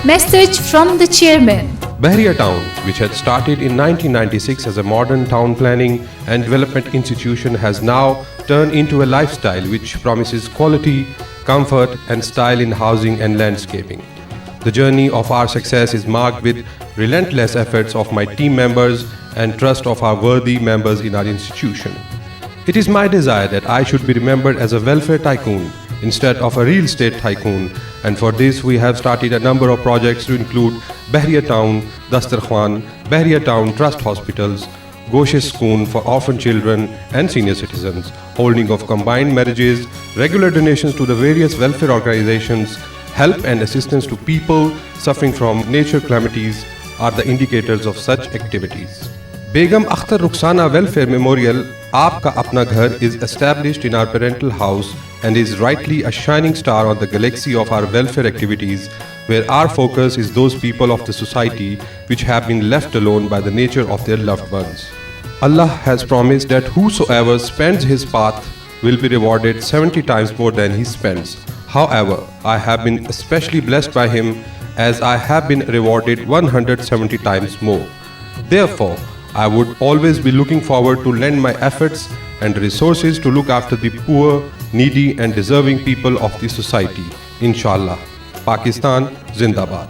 Message from the chairman. Bahria Town, which had started in 1996 as a modern town planning and development institution, has now turned into a lifestyle which promises quality, comfort and style in housing and landscaping. The journey of our success is marked with relentless efforts of my team members and trust of our worthy members in our institution. It is my desire that I should be remembered as a welfare tycoon instead of a real estate tycoon, and for this we have started a number of projects to include Bahria Town Dastarkhan, Bahria Town Trust Hospitals, Goshe School for orphan children and senior citizens, holding of combined marriages, regular donations to the various welfare organizations, help and assistance to people suffering from nature calamities are the indicators of such activities. Begum Akhtar Rukhsana Welfare Memorial Aapka Apna Ghar is established in our parental house and is rightly a shining star on the galaxy of our welfare activities, where our focus is those people of the society which have been left alone by the nature of their loved ones. Allah has promised that whosoever spends his path will be rewarded 70 times more than he spends. However, I have been especially blessed by him, as I have been rewarded 170 times more. Therefore, I would always be looking forward to lend my efforts and resources to look after the poor, needy and deserving people of the society. Inshallah. Pakistan Zindabad.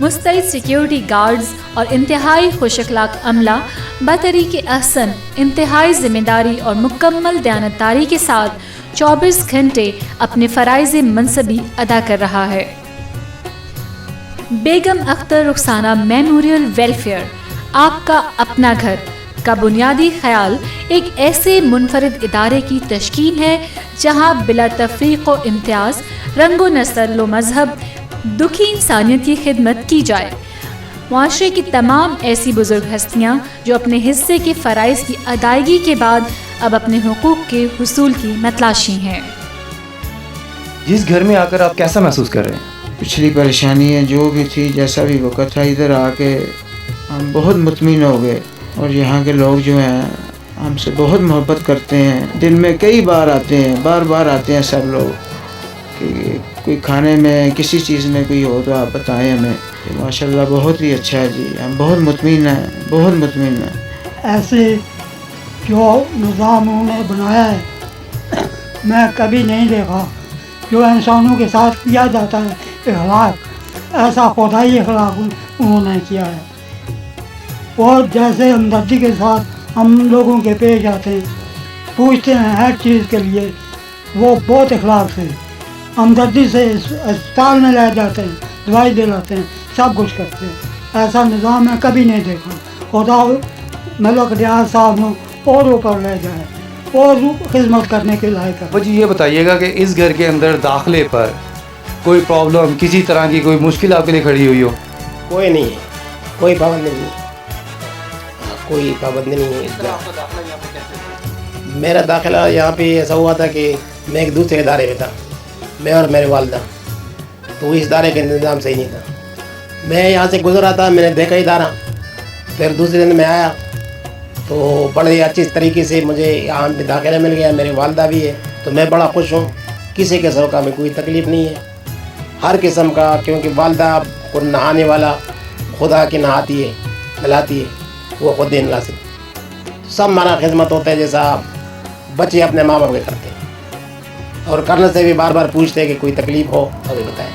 مستعد security guards اور انتہائی خوش اخلاق عملہ بطریق احسن انتہائی ذمہ داری اور مکمل دیانتداری کے ساتھ 24 گھنٹے اپنے فرائض منصبی ادا کر رہا ہے۔ بیگم اختر رخسانہ میموریل ویلفیئر آپ کا اپنا گھر کا بنیادی خیال ایک ایسے منفرد ادارے کی تشکیل ہے جہاں بلا تفریق و امتیاز، رنگ و نسل و مذہب دکھی انسانیت کی خدمت کی جائے۔ معاشرے کی تمام ایسی بزرگ ہستیاں جو اپنے حصے کے فرائض کی ادائیگی کے بعد اب اپنے حقوق کے حصول کی متلاشی ہیں۔ جس گھر میں آ کر آپ کیسا محسوس کر رہے ہیں؟ پچھلی پریشانیاں جو بھی تھی، جیسا بھی وقت تھا، ادھر آ کے ہم بہت مطمئن ہو گئے، اور یہاں کے لوگ جو ہیں ہم سے بہت محبت کرتے ہیں۔ دن میں کئی بار آتے ہیں، بار بار آتے ہیں سب لوگ کہ کوئی کھانے میں کسی چیز میں کوئی ہو تو آپ بتائیں ہمیں۔ ماشاءاللہ بہت ہی اچھا ہے جی، ہم بہت مطمئن ہیں، بہت مطمئن ہیں۔ ایسے جو نظام انہوں نے بنایا ہے میں کبھی نہیں دیکھا، جو انسانوں کے ساتھ کیا جاتا ہے اخلاق، ایسا خدائی اخلاق انہوں نے کیا ہے۔ اور جیسے ہمدردی کے ساتھ ہم لوگوں کے پیش آتے ہیں، پوچھتے ہیں ہر چیز کے لیے، وہ بہت اخلاق سے ہمدردی سے اسپتال میں لے جاتے ہیں، دوائی دلاتے ہیں، سب کچھ کرتے ہیں۔ ایسا نظام میں کبھی نہیں دیکھا۔ خدا ملک ریاض صاحب نے اور اوپر لے جائے اور خدمت کرنے کے لائق ہے۔ جی یہ بتائیے گا کہ اس گھر کے اندر داخلے پر کوئی پرابلم، کسی طرح کی کوئی مشکل آپ کے لیے کھڑی ہوئی ہو؟ کوئی نہیں ہے، کوئی پابندی نہیں ہے، کوئی پابندی نہیں ہے۔ میرا داخلہ یہاں پہ ایسا ہوا تھا کہ میں ایک دوسرے ادارے میں تھا، میں اور میرے والدہ، تو اس ادارے کا انتظام صحیح نہیں تھا۔ میں یہاں سے گزر رہا تھا، میں نے دیکھا ادارہ، پھر دوسرے دن میں آیا تو بڑے اچھی طریقے سے مجھے یہاں پہ داخلہ مل گیا، میری والدہ بھی ہے، تو میں بڑا خوش ہوں۔ کسی قسم کا میں کوئی تکلیف نہیں ہے، ہر قسم کا، کیونکہ والدہ کو نہانے والا خدا کی نہاتی ہے، نہلاتی ہے، وہ خود نہیں نہلا سکتی۔ سب ہمارا خدمت ہوتا ہے جیسا بچے اپنے ماں باپ کے کرتے ہیں، اور کرنے سے بھی بار بار پوچھتے ہیں کہ کوئی تکلیف ہو تو بھی بتائیں۔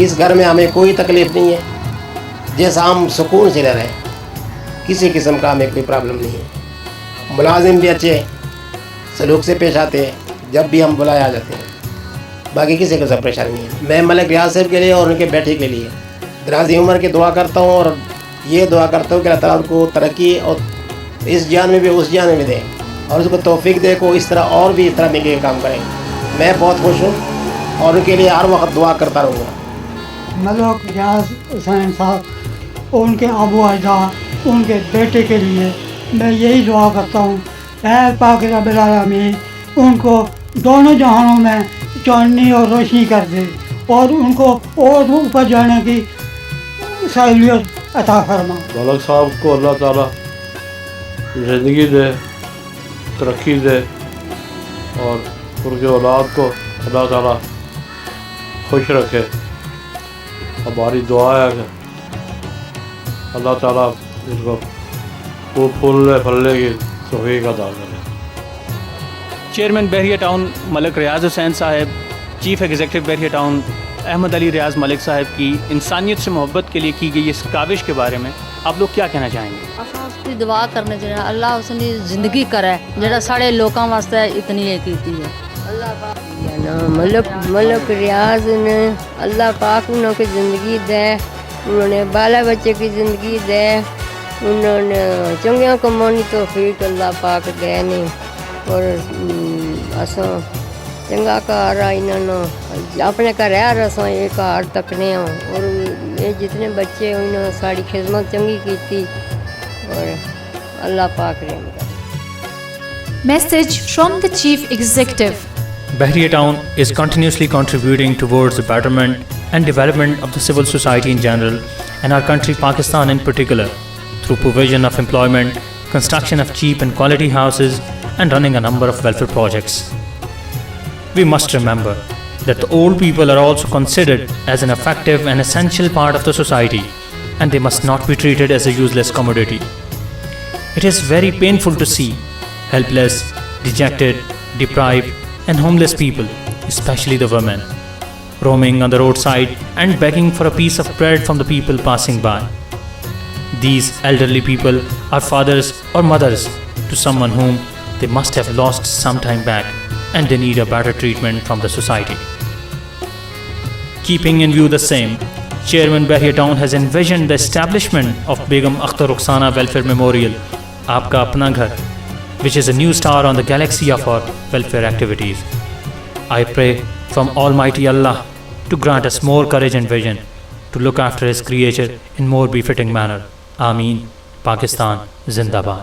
اس گھر میں ہمیں کوئی تکلیف نہیں ہے، جیسا ہم سکون سے رہ رہے ہیں، کسی قسم کا ہمیں کوئی پرابلم نہیں ہے۔ ملازم بھی اچھے سلوک سے پیش آتے ہیں، جب بھی ہم بلائے آ جاتے ہیں، باقی کسی کو سب پریشانی نہیں ہے۔ میں ملک ریاض صاحب کے لیے اور ان کے بیٹے کے لیے درازی عمر کی دعا کرتا ہوں، اور یہ دعا کرتا ہوں کہ اللہ تعالیٰ کو ترقی اور اس جان میں بھی اس جان میں بھی دے، اور اس کو توفیق دے کو اس طرح اور بھی اس طرح نیکی کے کام کریں۔ میں بہت خوش ہوں اور ان کے لیے ہر وقت دعا کرتا رہوں گا۔ ملک ریاض حسین صاحب، ان کے ابو اجداد، ان کے بیٹے کے لیے میں یہی دعا کرتا ہوں، اے پاک رب العالمین ان کو دونوں جہانوں میں چاندنی اور روشنی کر دے، اور ان کو اور اوپر جانے کی سہولیت عطا فرما۔ ملک صاحب کو اللہ تعالیٰ زندگی دے، ترقی دے، اور ان کے اولاد کو اللہ تعالیٰ خوش رکھے۔ ہماری دعا ہے کہ اللہ تعالیٰ اس کو خوب پھولنے پھلنے کی توفیق عطا کرے۔ چیئرمین بحریہ ٹاؤن ملک ریاض حسین صاحب، چیف ایگزیکٹو بحریہ ٹاؤن احمد علی ریاض ملک صاحب کی انسانیت سے محبت کے لیے کی گئی اس کاوش کے بارے میں آپ لوگ کیا کہنا چاہیں گے؟ اس کی دعا کرنے چاہیے، اللہ اس نے زندگی کرے جڑا سارے لوگوں واسطے اتنی یہ کیتی ہے۔ اللہ پاک ملک ریاض نے اللہ پاک انہوں کی زندگی دے، انہوں نے بالا بچے کی زندگی دے، انہوں نے چنگیاں کمانی توفیق اللہ پاک دے نے، اور اساں چنگا گھر انہوں اپنے گھر رساں یہ گھر تکنے ہوں، اور یہ جتنے بچے انہوں ساری خدمت چنگی کیتی، اور اللہ پاک رحم کرے۔ Message from the Chief Executive. Bahriya Town is continuously contributing towards the betterment and development of the civil society in general and our country Pakistan in particular through provision of employment, construction of cheap and quality houses and running a number of welfare projects. We must remember that the old people are also considered as an effective and essential part of the society and they must not be treated as a useless commodity. It is very painful to see helpless, dejected, deprived and homeless people, especially the women, roaming on the roadside and begging for a piece of bread from the people passing by. These elderly people are fathers or mothers to someone whom they must have lost some time back, and they need a better treatment from the society. Keeping in view the same, Chairman Bahria Town has envisioned the establishment of Begum Akhtar Rukhsana Welfare Memorial, Aapka Apna Ghar, which is a new star on the galaxy of our welfare activities. I pray from Almighty Allah to grant us more courage and vision to look after His creature in more befitting manner. Ameen. Pakistan Zindabad.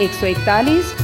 141,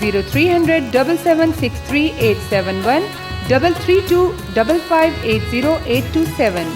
0300 7763871, 332 5580827।